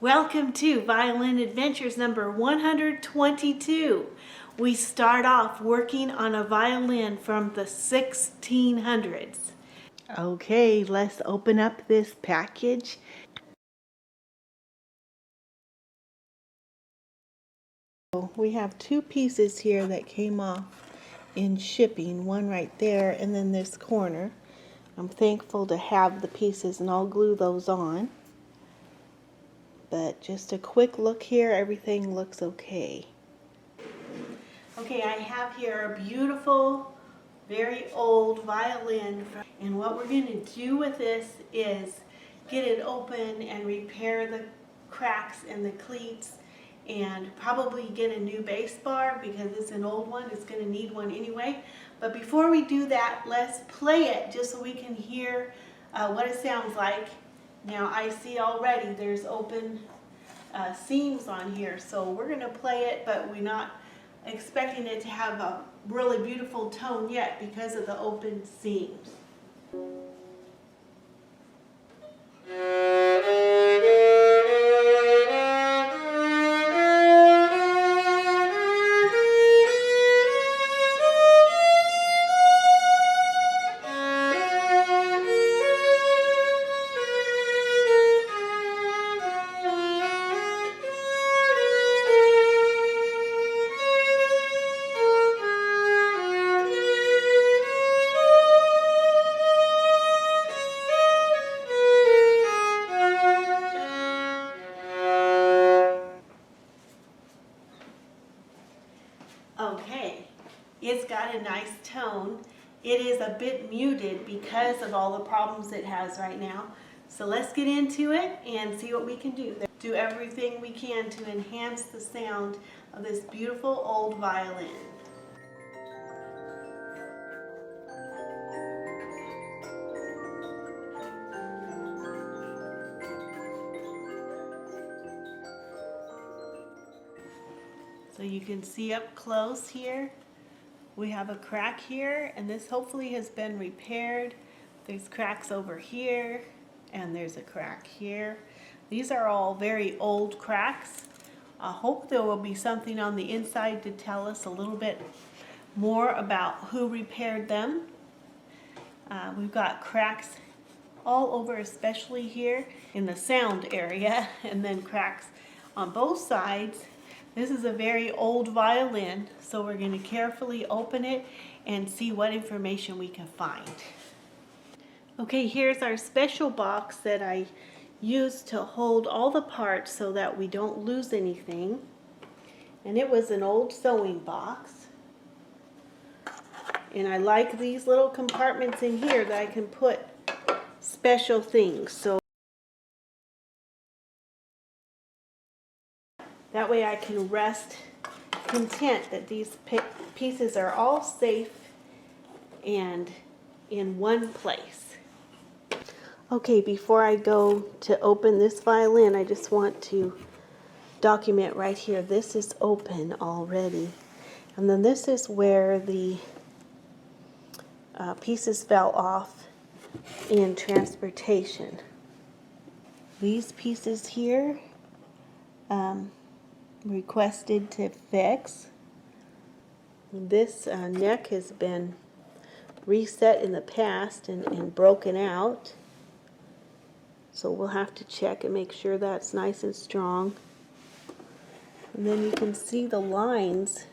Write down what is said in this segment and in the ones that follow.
Welcome to Violin Adventures number 122. We start off working on a violin from the 1600s. Okay, let's open up this package. We have two pieces here that came off in shipping, one right there and then this corner. I'm thankful to have the pieces and I'll glue those on. But just a quick look here, everything looks okay. Okay, I have here a beautiful, very old violin. And what we're going to do with this is get it open and repair the cracks in the cleats and probably get a new bass bar because it's an old one. It's going to need one anyway. But before we do that, let's play it just so we can hear what it sounds like. Now I see already there's open seams on here, so we're going to play it, but we're not expecting it to have a really beautiful tone yet because of the open seams. Okay, it's got a nice tone. It is a bit muted because of all the problems it has right now. So let's get into it and see what we can do. Do everything we can to enhance the sound of this beautiful old violin. So you can see up close here, we have a crack here, and this hopefully has been repaired. There's cracks over here, and there's a crack here. These are all very old cracks. I hope there will be something on the inside to tell us a little bit more about who repaired them. We've got cracks all over, especially here in the sound area, and then cracks on both sides. This is a very old violin, so we're going to carefully open it and see what information we can find. Okay, here's our special box that I used to hold all the parts so that we don't lose anything. And it was an old sewing box. And I like these little compartments in here that I can put special things. So that way I can rest content that these pieces are all safe and in one place. Okay, before I go to open this violin, I just want to document right here. This is open already. And then this is where the pieces fell off in transportation. These pieces here, requested to fix. This neck has been reset in the past and broken out, so we'll have to check and make sure that's nice and strong. And then you can see the lines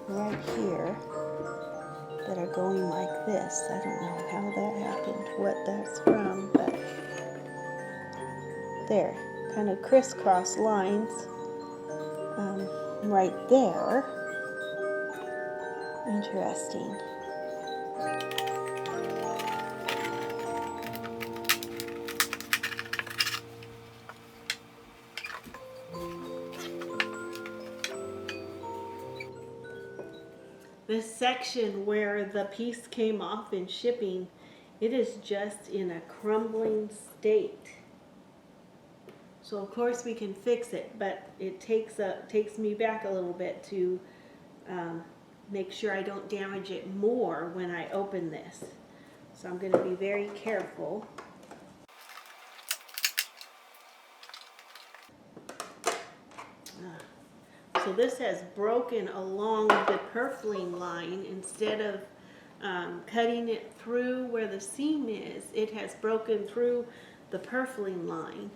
right here that are going like this. I don't know how that happened, what that's from, but there, kind of crisscross lines right there. Interesting. This section where the piece came off in shipping, it is just in a crumbling state. So of course we can fix it, but it takes me back a little bit to make sure I don't damage it more when I open this. So I'm going to be very careful. So this has broken along the purfling line. Instead of cutting it through where the seam is, it has broken through the purfling line.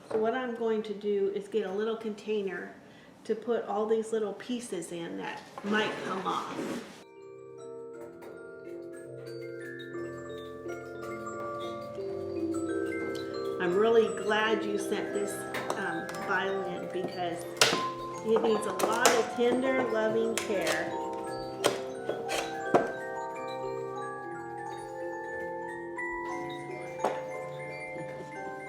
So what I'm going to do is get a little container to put all these little pieces in that might come off. I'm really glad you sent this violin because it needs a lot of tender, loving care.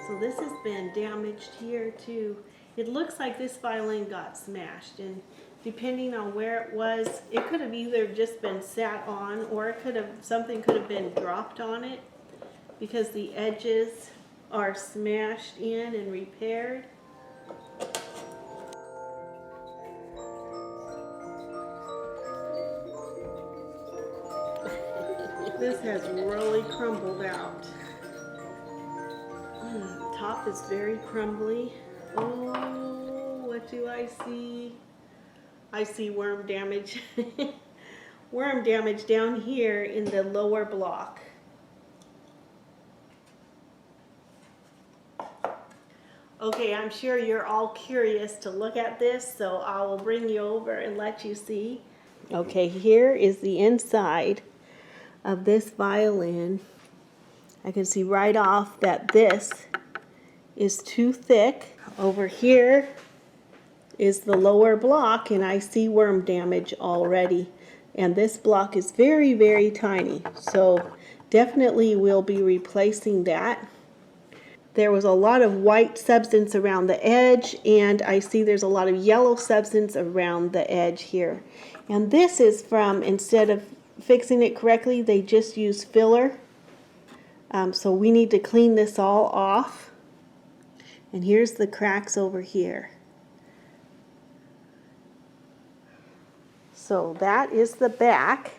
So this has been damaged here too. It looks like this violin got smashed, and depending on where it was, it could have either just been sat on, or something could have been dropped on it, because the edges are smashed in and repaired. This has really crumbled out. Top is very crumbly. Oh, what do I see? I see worm damage. Worm damage down here in the lower block. Okay, I'm sure you're all curious to look at this, so I will bring you over and let you see. Okay, here is the inside of this violin. I can see right off that this is too thick. Over here is the lower block, and I see worm damage already. And this block is very, very tiny, so definitely we'll be replacing that. There was a lot of white substance around the edge, and I see there's a lot of yellow substance around the edge here. And this is from, instead of fixing it correctly, they just use filler. So we need to clean this all off. And here's the cracks over here. So that is the back.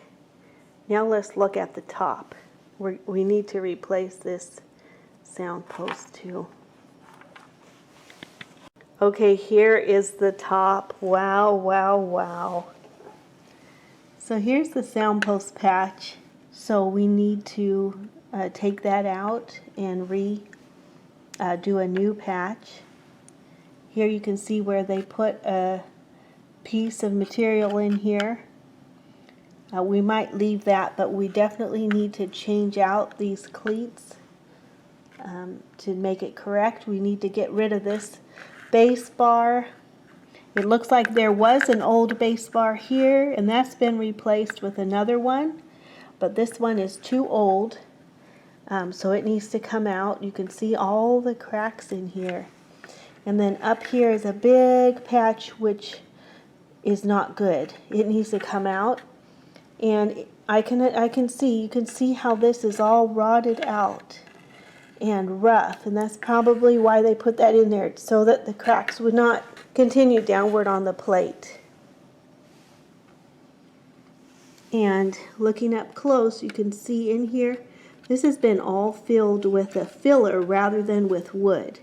Now let's look at the top. We need to replace this sound post too. Okay, here is the top. Wow, wow, wow. So here's the sound post patch. So we need to take that out and do a new patch. Here you can see where they put a piece of material in here. We might leave that, but we definitely need to change out these cleats to make it correct. We need to get rid of this base bar. It looks like there was an old base bar here, and that's been replaced with another one, but this one is too old. So it needs to come out. You can see all the cracks in here. And then up here is a big patch which is not good. It needs to come out. And you can see how this is all rotted out and rough. And that's probably why they put that in there, so that the cracks would not continue downward on the plate. And looking up close, you can see in here, this has been all filled with a filler rather than with wood.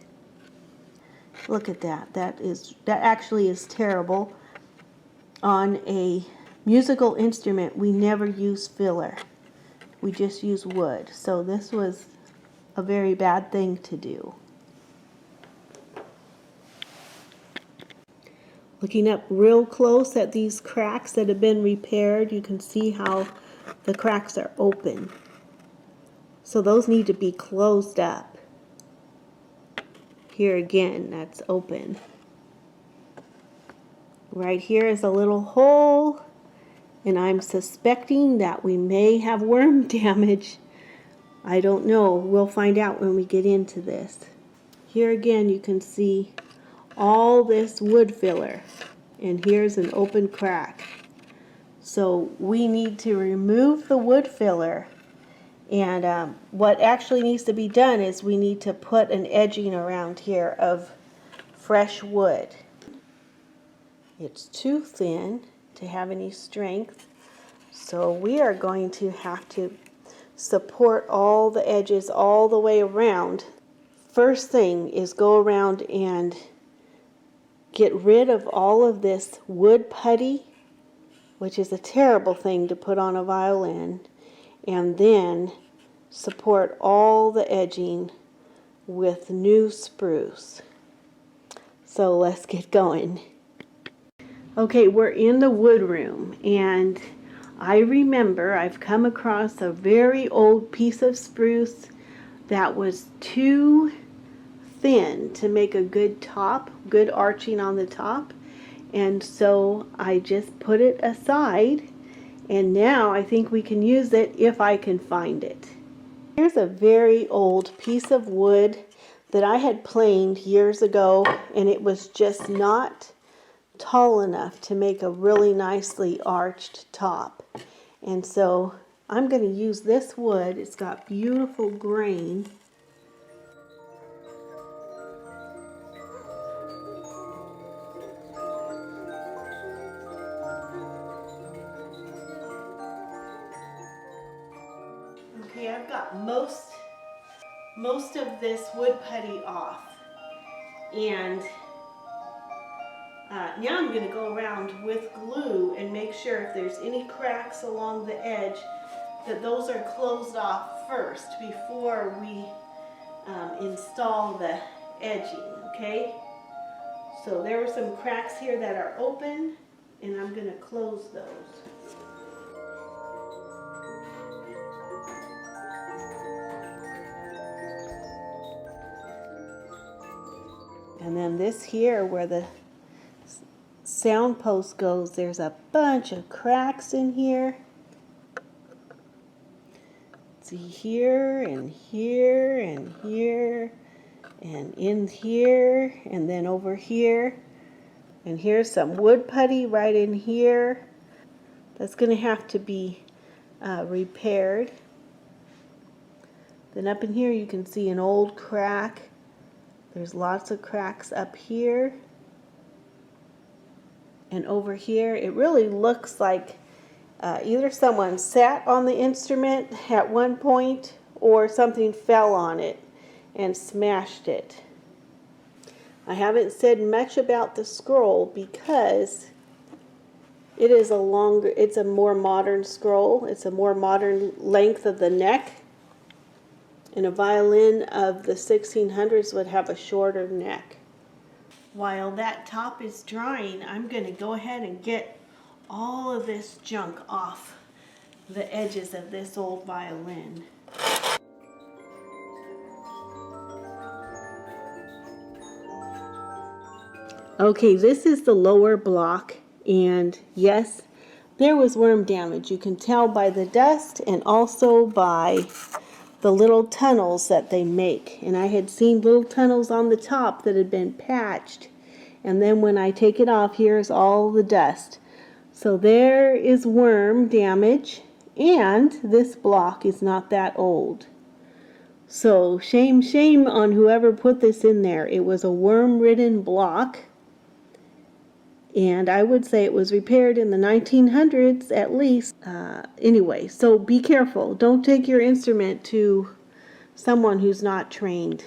Look at that. That actually is terrible. On a musical instrument, we never use filler. We just use wood. So this was a very bad thing to do. Looking up real close at these cracks that have been repaired, you can see how the cracks are open. So those need to be closed up. Here again, that's open. Right here is a little hole, and I'm suspecting that we may have worm damage. I don't know. We'll find out when we get into this. Here again, you can see all this wood filler, and here's an open crack. So we need to remove the wood filler. And what actually needs to be done is we need to put an edging around here of fresh wood. It's too thin to have any strength, so we are going to have to support all the edges all the way around. First thing is go around and get rid of all of this wood putty, which is a terrible thing to put on a violin, and then support all the edging with new spruce. So let's get going. Okay, we're in the wood room, and I remember I've come across a very old piece of spruce that was too thin to make a good top, good arching on the top, and so I just put it aside, and now I think we can use it if I can find it. Here's a very old piece of wood that I had planed years ago, and it was just not tall enough to make a really nicely arched top. And so I'm going to use this wood. It's got beautiful grain. Okay, I've got most of this wood putty off, and now I'm going to go around with glue and make sure if there's any cracks along the edge that those are closed off first before we install the edging, okay? So there were some cracks here that are open, and I'm going to close those. And then this here where the sound post goes, there's a bunch of cracks in here. See, here and here and here and in here and then over here. And here's some wood putty right in here. That's going to have to be repaired. Then up in here you can see an old crack. There's lots of cracks up here. And over here, it really looks like either someone sat on the instrument at one point or something fell on it and smashed it. I haven't said much about the scroll because it's a more modern scroll. It's a more modern length of the neck. And a violin of the 1600s would have a shorter neck. While that top is drying, I'm going to go ahead and get all of this junk off the edges of this old violin. Okay, this is the lower block, and yes, there was worm damage. You can tell by the dust and also by the little tunnels that they make. And I had seen little tunnels on the top that had been patched. And then when I take it off, here's all the dust. So there is worm damage, and this block is not that old. So shame on whoever put this in there. It was a worm-ridden block. And I would say it was repaired in the 1900s at least. Anyway, so be careful. Don't take your instrument to someone who's not trained.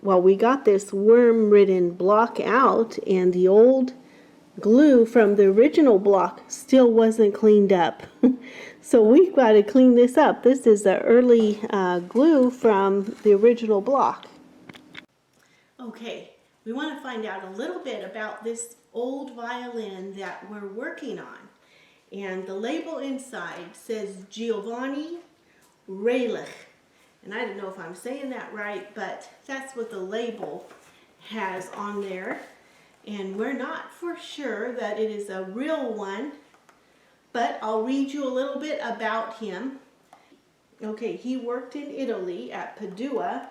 Well, we got this worm-ridden block out, and the old glue from the original block still wasn't cleaned up. So we've got to clean this up. This is the early glue from the original block. Okay, we want to find out a little bit about this old violin that we're working on. And the label inside says Giovanni Reilich. And I don't know if I'm saying that right, but that's what the label has on there. And we're not for sure that it is a real one, but I'll read you a little bit about him. Okay, he worked in Italy at Padua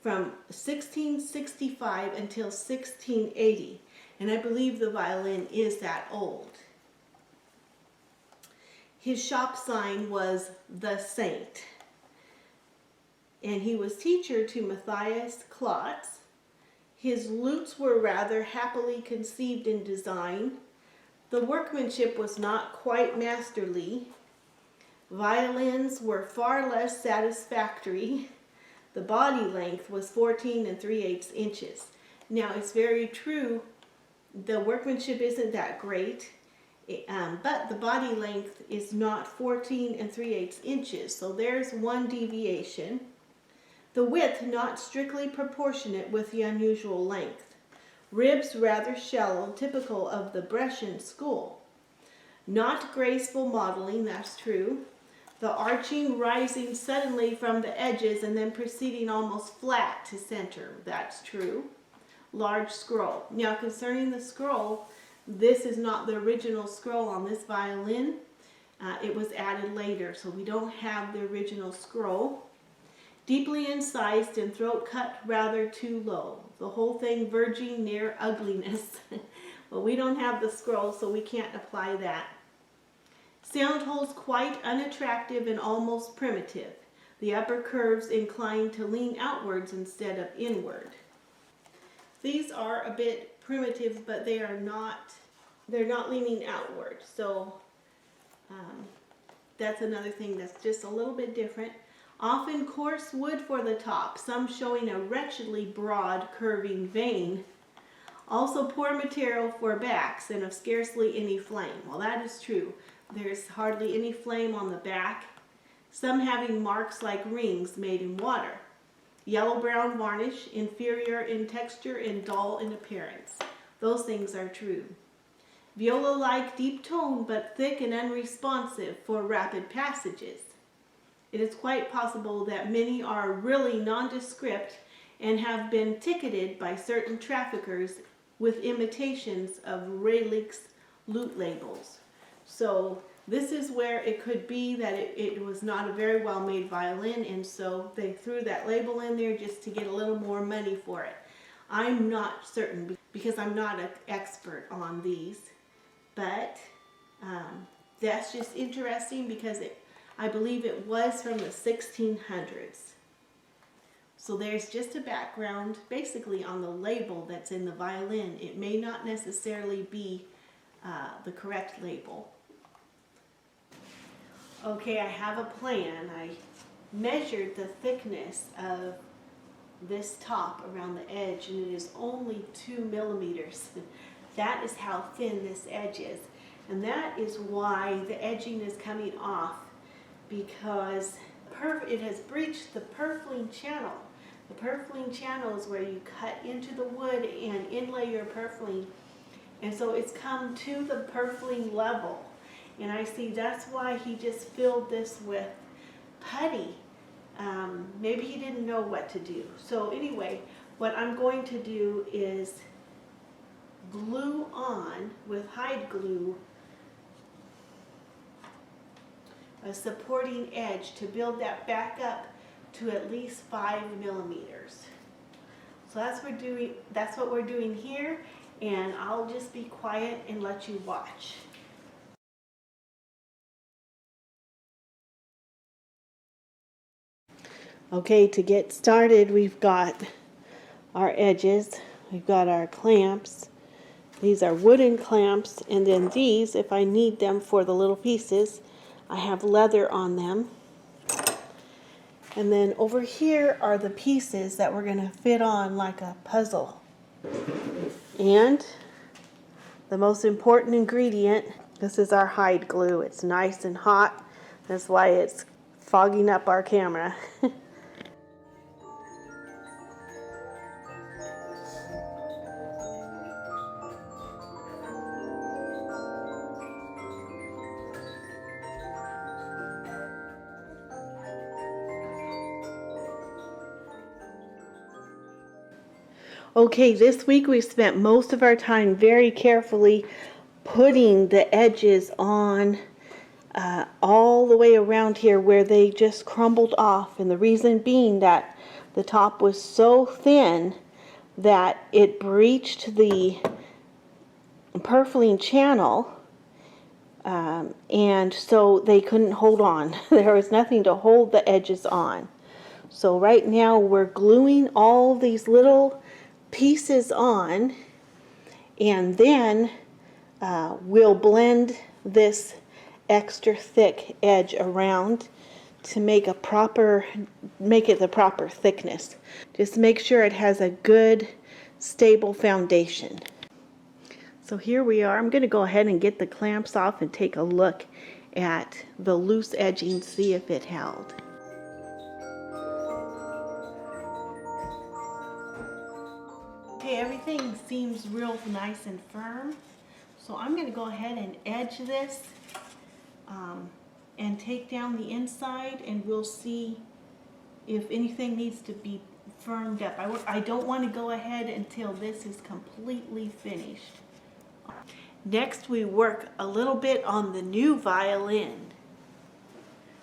from 1665 until 1680. And I believe the violin is that old. His shop sign was the Saint. And he was teacher to Matthias Klotz. His lutes were rather happily conceived in design. The workmanship was not quite masterly. Violins were far less satisfactory. The body length was 14 3/8 inches. Now, it's very true The workmanship isn't that great, but the body length is not 14 3/8 inches, so there's one deviation. The width not strictly proportionate with the unusual length. Ribs rather shallow, typical of the Brescian school. Not graceful modeling, that's true. The arching rising suddenly from the edges and then proceeding almost flat to center, that's true. Large scroll. Now concerning the scroll, this is not the original scroll on this violin. It was added later, so we don't have the original scroll. Deeply incised and throat cut rather too low. The whole thing verging near ugliness. Well, we don't have the scroll, so we can't apply that. Sound holes quite unattractive and almost primitive. The upper curves inclined to lean outwards instead of inward. These are a bit primitive, but they're not leaning outward. So that's another thing that's just a little bit different. Often coarse wood for the top, some showing a wretchedly broad curving vein. Also poor material for backs and of scarcely any flame. Well, that is true. There's hardly any flame on the back. Some having marks like rings made in water. Yellow-brown varnish, inferior in texture and dull in appearance. Those things are true. Viola-like deep tone, but thick and unresponsive for rapid passages. It is quite possible that many are really nondescript and have been ticketed by certain traffickers with imitations of Relics lute labels. So this is where it could be that it was not a very well made violin, and so they threw that label in there just to get a little more money for it. I'm not certain because I'm not an expert on these, but that's just interesting because I believe it was from the 1600s. So there's just a background basically on the label that's in the violin. It may not necessarily be the correct label. Okay, I have a plan. I measured the thickness of this top around the edge, and it is only 2 millimeters. That is how thin this edge is. And that is why the edging is coming off, because it has breached the purfling channel. The purfling channel is where you cut into the wood and inlay your purfling. And so it's come to the purfling level. And I see that's why he just filled this with putty. Maybe he didn't know what to do. So anyway, what I'm going to do is glue on with hide glue a supporting edge to build that back up to at least 5 millimeters. So that's what we're doing here, and I'll just be quiet and let you watch. Okay, to get started, we've got our edges, we've got our clamps. These are wooden clamps, and then these, if I need them for the little pieces, I have leather on them. And then over here are the pieces that we're going to fit on like a puzzle. And the most important ingredient, this is our hide glue. It's nice and hot. That's why it's fogging up our camera. Okay, this week we spent most of our time very carefully putting the edges on all the way around here where they just crumbled off. And the reason being that the top was so thin that it breached the purfling channel, and so they couldn't hold on. There was nothing to hold the edges on. So right now we're gluing all these little pieces on, and then we'll blend this extra thick edge around to make it the proper thickness. Just make sure it has a good stable foundation. So here we are. I'm going to go ahead and get the clamps off and take a look at the loose edging, see if it held. Okay, everything seems real nice and firm. So I'm going to go ahead and edge this and take down the inside, and we'll see if anything needs to be firmed up. I don't want to go ahead until this is completely finished. Next, we work a little bit on the new violin.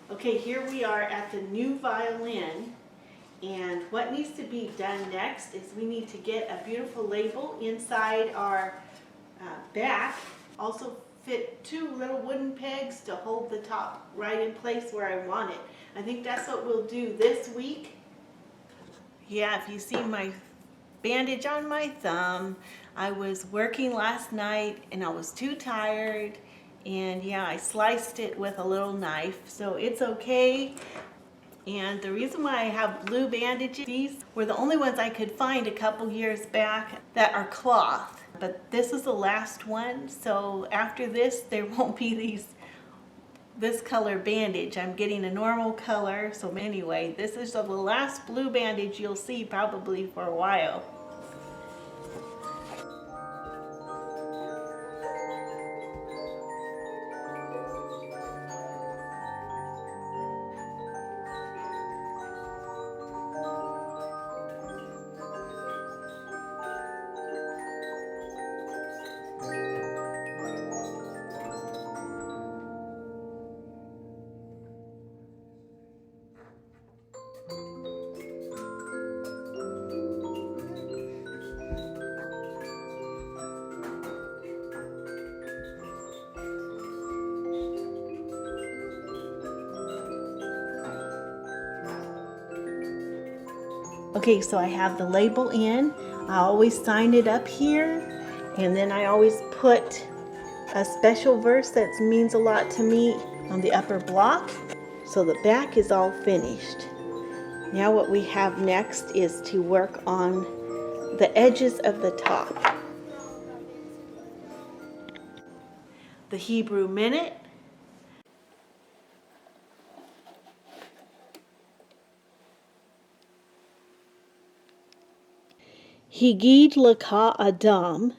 Okay, here we are at the new violin, and what needs to be done next is we need to get a beautiful label inside our back. Also fit 2 little wooden pegs to hold the top right in place where I want it. I think that's what we'll do this week. Yeah, if you see my bandage on my thumb, I was working last night and I was too tired, and yeah, I sliced it with a little knife, so it's okay. And the reason why I have blue bandages, these were the only ones I could find a couple years back that are cloth, but this is the last one, so after this there won't be this color bandage. I'm getting a normal color, so anyway, this is the last blue bandage you'll see probably for a while. Okay, so I have the label in. I always sign it up here, and then I always put a special verse that means a lot to me on the upper block. So the back is all finished. Now what we have next is to work on the edges of the top. The Hebrew minute. Higid laka Adam,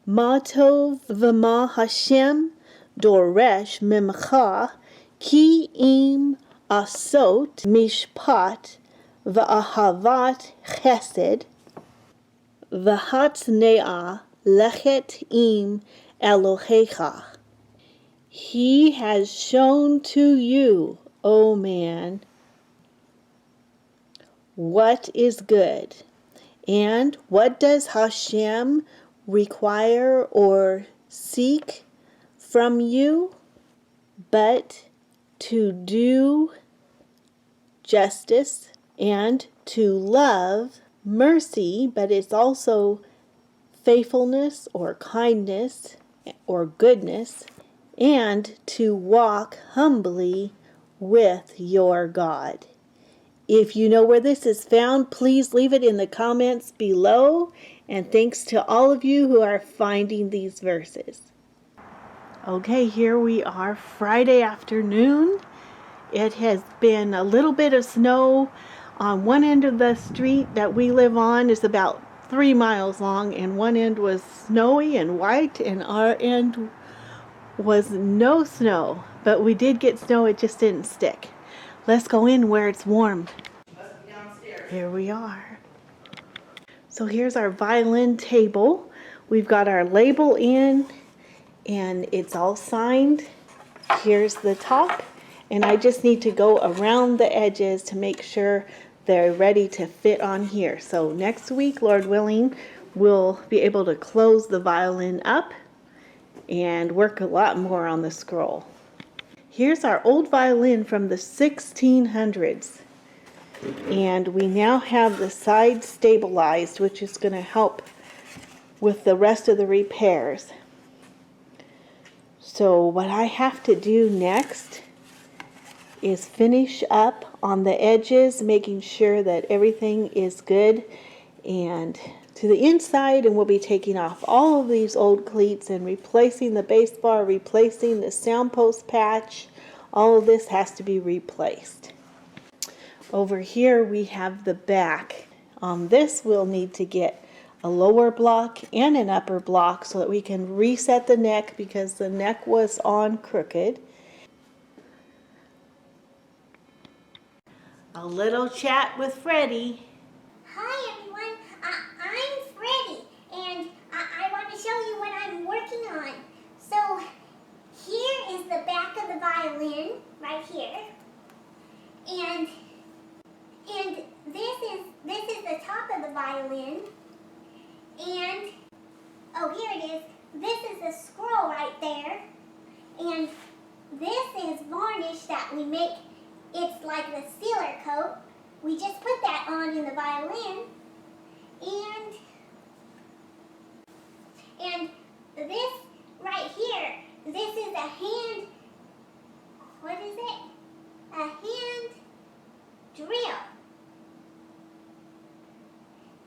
ma tov v'ma Hashem doresh mimcha, ki im asot mishpat v'ahavat chesed, v'hatnea lechet im Elohecha. He has shown to you, O man, what is good. And what does Hashem require or seek from you? But to do justice and to love mercy, but it's also faithfulness or kindness or goodness, and to walk humbly with your God. If you know where this is found, please leave it in the comments below. And thanks to all of you who are finding these verses. Okay, here we are Friday afternoon. It has been a little bit of snow on one end of the street that we live on. Is about 3 miles long, and one end was snowy and white, and our end was no snow. But we did get snow, it just didn't stick. Let's go in where it's warm. Here we are. So here's our violin table. We've got our label in, and it's all signed. Here's the top, and I just need to go around the edges to make sure they're ready to fit on here. So next week, Lord willing, we'll be able to close the violin up and work a lot more on the scroll. Here's our old violin from the 1600's, and we now have the side stabilized, which is going to help with the rest of the repairs. So what I have to do next is finish up on the edges, making sure that everything is good, and to the inside, and we'll be taking off all of these old cleats and replacing the base bar, replacing the sound post patch. All of this has to be replaced. Over here we have the back. On this we'll need to get a lower block and an upper block so that we can reset the neck because the neck was on crooked. A little chat with Freddie. Hi everyone, I'm Freddie, and I want to show you what I'm working on. So here is the back of the violin, right here, and this is the top of the violin, and oh, here it is. This is the scroll right there, and this is varnish that we make. It's like the sealer coat. We just put that on in the violin, and this right here, this is a hand, what is it? A hand drill.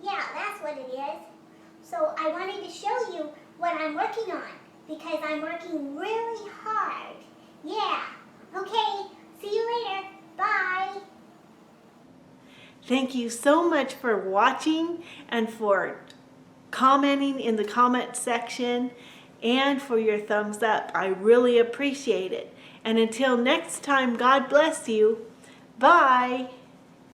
Yeah, that's what it is. So I wanted to show you what I'm working on because I'm working really hard. Yeah. Okay, see you later. Bye. Thank you so much for watching and for commenting in the comment section and for your thumbs up. I really appreciate it. And until next time, God bless you. Bye.